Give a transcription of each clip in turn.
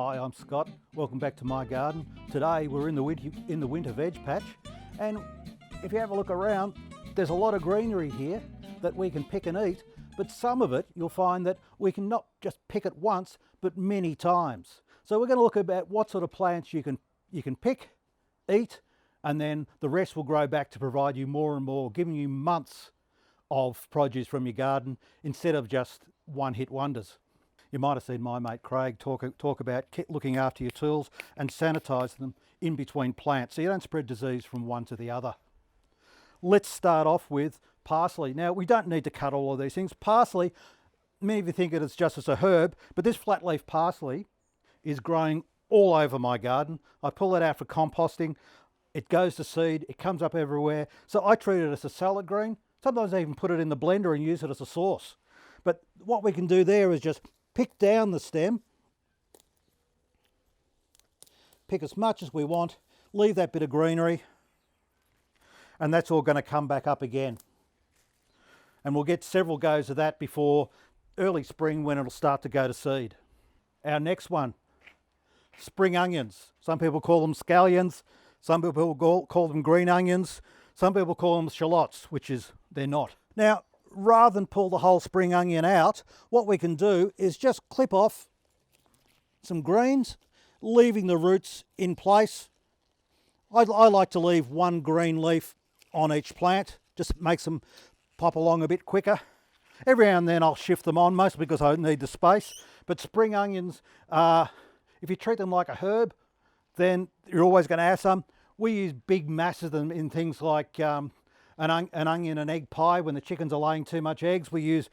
Hi, I'm Scott. Welcome back to my garden. Today we're in the winter veg patch, and if you have a look around, there's a lot of greenery here that we can pick and eat, but some of it you'll find that we can not just pick it once, but many times. So we're going to look about what sort of plants you can pick, eat, and then the rest will grow back to provide you more and more, giving you months of produce from your garden instead of just one-hit wonders. You might have seen my mate Craig talk about looking after your tools and sanitising them in between plants so you don't spread disease from one to the other. Let's start off with parsley. Now, we don't need to cut all of these things. Parsley, many of you think it is just as a herb, but this flat leaf parsley is growing all over my garden. I pull it out for composting. It goes to seed, it comes up everywhere. So I treat it as a salad green. Sometimes I even put it in the blender and use it as a sauce. But what we can do there is just pick down the stem, pick as much as we want, leave that bit of greenery, and that's all going to come back up again. And we'll get several goes of that before early spring when it'll start to go to seed. Our next one, spring onions. Some people call them scallions, some people call them green onions, some people call them shallots, which is they're not. Now, rather than pull the whole spring onion out, what we can do is just clip off some greens, leaving the roots in place. I like to leave one green leaf on each plant, just makes them pop along a bit quicker. Every now and then I'll shift them on, mostly because I need the space. But spring onions, if you treat them like a herb, then you're always going to have some. We use big masses of them in things like an onion and egg pie. When the chickens are laying too much eggs, we'll use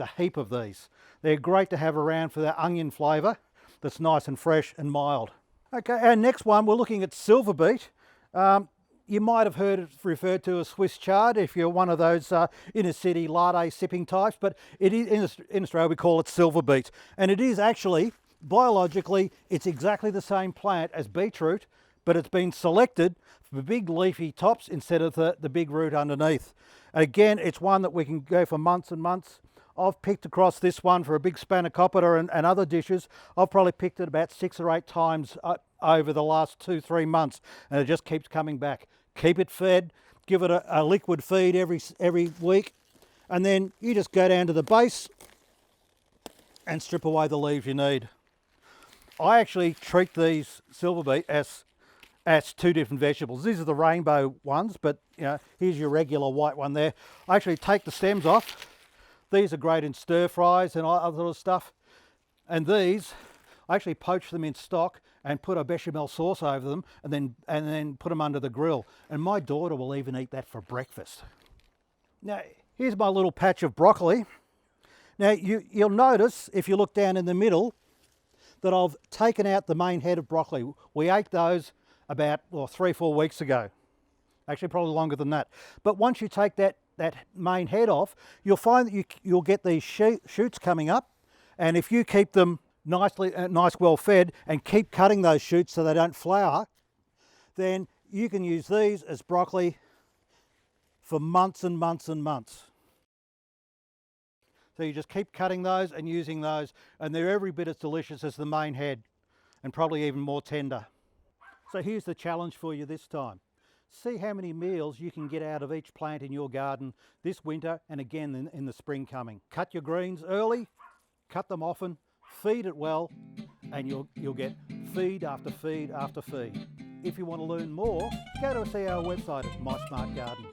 a heap of these. They're great to have around for that onion flavour that's nice and fresh and mild. Okay, our next one, we're looking at silver beet. You might have heard it referred to as Swiss chard if you're one of those inner city latte sipping types, but it is, in Australia we call it silver beet. And it is actually, biologically, it's exactly the same plant as beetroot, but it's been selected for big leafy tops instead of the big root underneath. And again, it's one that we can go for months and months. I've picked across this one for a big spanakopita and other dishes. I've probably picked it about 6 or 8 times over the last 2-3 months, and it just keeps coming back. Keep it fed, give it a liquid feed every week, and then you just go down to the base and strip away the leaves you need. I actually treat these silver beet as 2 different vegetables. These are the rainbow ones, but you know, here's your regular white one there. I actually take the stems off. These are great in stir fries and other sort of stuff. And these, I actually poach them in stock and put a bechamel sauce over them and then put them under the grill. And my daughter will even eat that for breakfast. Now, here's my little patch of broccoli. Now, you'll notice, if you look down in the middle, that I've taken out the main head of broccoli. We ate those about 3-4 weeks ago. Actually, probably longer than that. But once you take that main head off, you'll find that you'll get these shoots coming up. And if you keep them nice, well fed, and keep cutting those shoots so they don't flower, then you can use these as broccoli for months and months and months. So you just keep cutting those and using those, and they're every bit as delicious as the main head, and probably even more tender. So here's the challenge for you this time. See how many meals you can get out of each plant in your garden this winter and again in the spring coming. Cut your greens early, cut them often, feed it well, and you'll get feed after feed after feed. If you want to learn more, go to see our website at My Smart Garden.